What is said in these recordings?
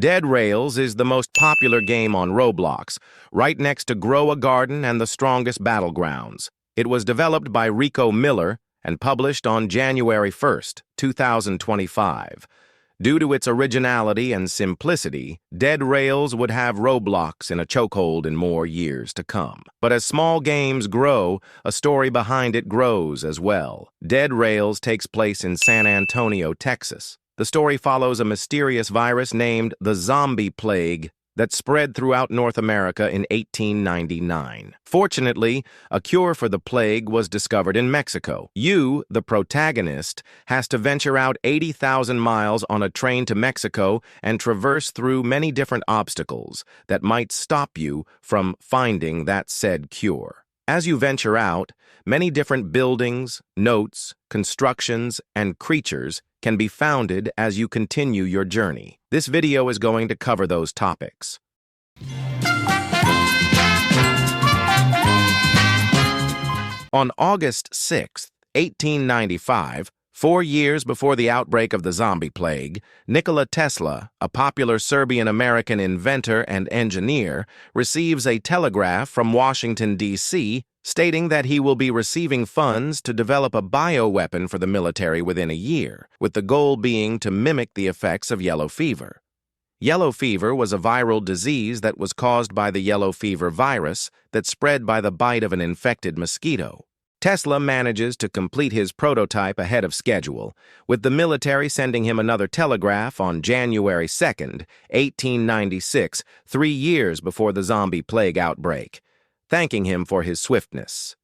Dead Rails is the most popular game on Roblox, right next to Grow a Garden and the Strongest Battlegrounds. It was developed by Rico Miller and published on January 1st, 2025. Due to its originality and simplicity, Dead Rails would have Roblox in a chokehold in more years to come. But as small games grow, a story behind it grows as well. Dead Rails takes place in San Antonio, Texas. The story follows a mysterious virus named the Zombie Plague that spread throughout North America in 1899. Fortunately, a cure for the plague was discovered in Mexico. You, the protagonist, has to venture out 80,000 miles on a train to Mexico and traverse through many different obstacles that might stop you from finding that said cure. As you venture out, many different buildings, notes, constructions, and creatures can be founded as you continue your journey. This video is going to cover those topics. On August 6, 1895, 4 years before the outbreak of the zombie plague, Nikola Tesla, a popular Serbian-American inventor and engineer, receives a telegraph from Washington, D.C., stating that he will be receiving funds to develop a bioweapon for the military within a year, with the goal being to mimic the effects of yellow fever. Yellow fever was a viral disease that was caused by the yellow fever virus that spread by the bite of an infected mosquito. Tesla manages to complete his prototype ahead of schedule, with the military sending him another telegraph on January 2, 1896, 3 years before the zombie plague outbreak, thanking him for his swiftness.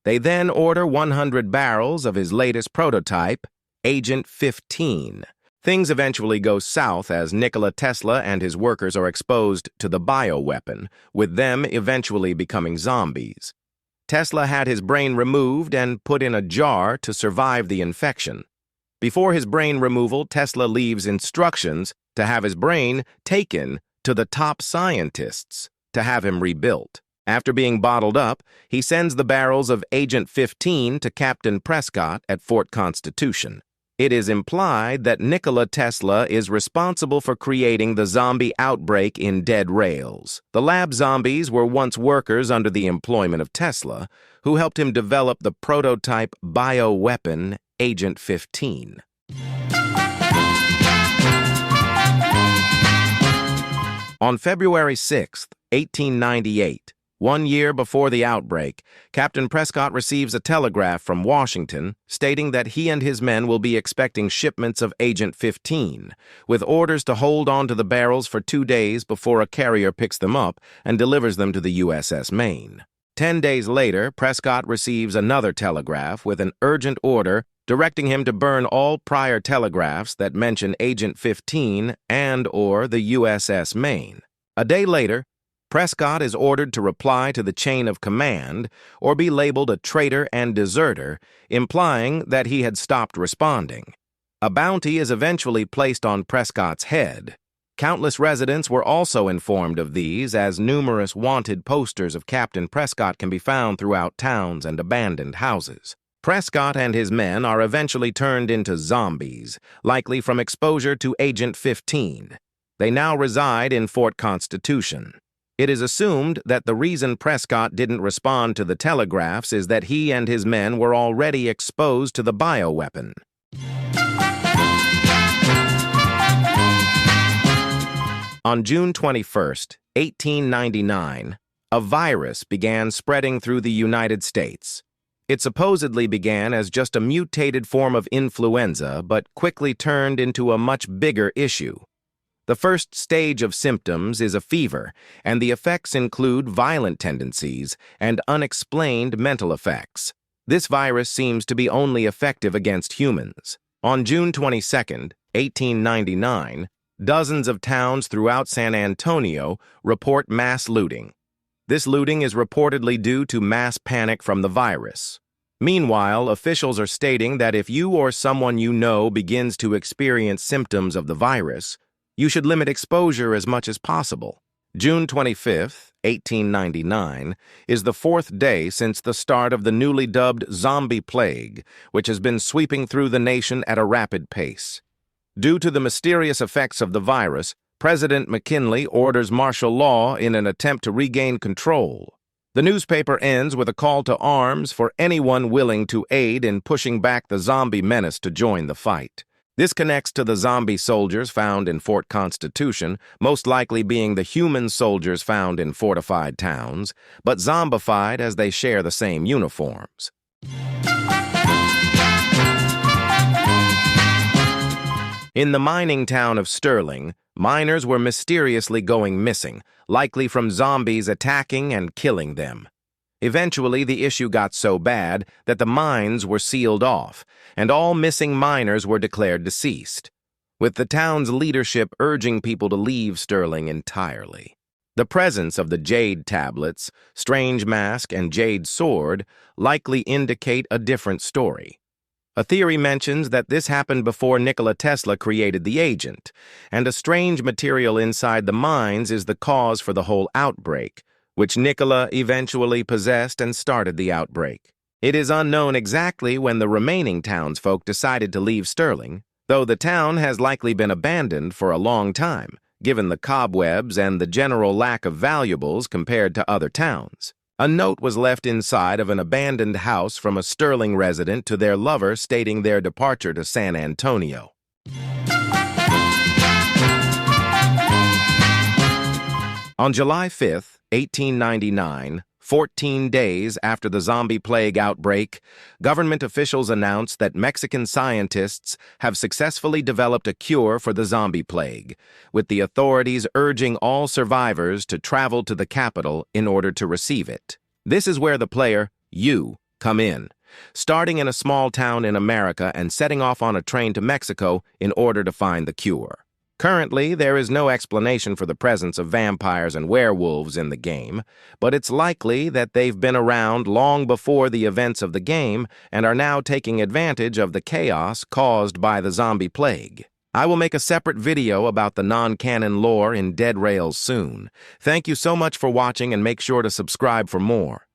They then order 100 barrels of his latest prototype, Agent 15. Things eventually go south as Nikola Tesla and his workers are exposed to the bioweapon, with them eventually becoming zombies. Tesla had his brain removed and put in a jar to survive the infection. Before his brain removal, Tesla leaves instructions to have his brain taken to the top scientists to have him rebuilt. After being bottled up, he sends the barrels of Agent 15 to Captain Prescott at Fort Constitution. It is implied that Nikola Tesla is responsible for creating the zombie outbreak in Dead Rails. The lab zombies were once workers under the employment of Tesla, who helped him develop the prototype bioweapon Agent 15. On February 6, 1898, 1 year before the outbreak, Captain Prescott receives a telegraph from Washington stating that he and his men will be expecting shipments of Agent 15, with orders to hold on to the barrels for 2 days before a carrier picks them up and delivers them to the USS Maine. 10 days later, Prescott receives another telegraph with an urgent order directing him to burn all prior telegraphs that mention Agent 15 and/or the USS Maine. A day later, Prescott is ordered to reply to the chain of command or be labeled a traitor and deserter, implying that he had stopped responding. A bounty is eventually placed on Prescott's head. Countless residents were also informed of these, as numerous wanted posters of Captain Prescott can be found throughout towns and abandoned houses. Prescott and his men are eventually turned into zombies, likely from exposure to Agent 15. They now reside in Fort Constitution. It is assumed that the reason Prescott didn't respond to the telegraphs is that he and his men were already exposed to the bioweapon. On June 21, 1899, a virus began spreading through the United States. It supposedly began as just a mutated form of influenza, but quickly turned into a much bigger issue. The first stage of symptoms is a fever, and the effects include violent tendencies and unexplained mental effects. This virus seems to be only effective against humans. On June 22, 1899, dozens of towns throughout San Antonio report mass looting. This looting is reportedly due to mass panic from the virus. Meanwhile, officials are stating that if you or someone you know begins to experience symptoms of the virus, you should limit exposure as much as possible. June 25, 1899, is the 4th day since the start of the newly dubbed zombie plague, which has been sweeping through the nation at a rapid pace. Due to the mysterious effects of the virus, President McKinley orders martial law in an attempt to regain control. The newspaper ends with a call to arms for anyone willing to aid in pushing back the zombie menace to join the fight. This connects to the zombie soldiers found in Fort Constitution, most likely being the human soldiers found in fortified towns, but zombified as they share the same uniforms. In the mining town of Sterling, miners were mysteriously going missing, likely from zombies attacking and killing them. Eventually, the issue got so bad that the mines were sealed off, and all missing miners were declared deceased, with the town's leadership urging people to leave Sterling entirely. The presence of the jade tablets, strange mask, and jade sword likely indicate a different story. A theory mentions that this happened before Nikola Tesla created the agent, and a strange material inside the mines is the cause for the whole outbreak, which Nikola eventually possessed and started the outbreak. It is unknown exactly when the remaining townsfolk decided to leave Sterling, though the town has likely been abandoned for a long time, given the cobwebs and the general lack of valuables compared to other towns. A note was left inside of an abandoned house from a Sterling resident to their lover stating their departure to San Antonio. On July 5, 1899, 14 days after the zombie plague outbreak, government officials announced that Mexican scientists have successfully developed a cure for the zombie plague, with the authorities urging all survivors to travel to the capital in order to receive it. This is where the player, you, come in, starting in a small town in America and setting off on a train to Mexico in order to find the cure. Currently, there is no explanation for the presence of vampires and werewolves in the game, but it's likely that they've been around long before the events of the game and are now taking advantage of the chaos caused by the zombie plague. I will make a separate video about the non-canon lore in Dead Rails soon. Thank you so much for watching and make sure to subscribe for more.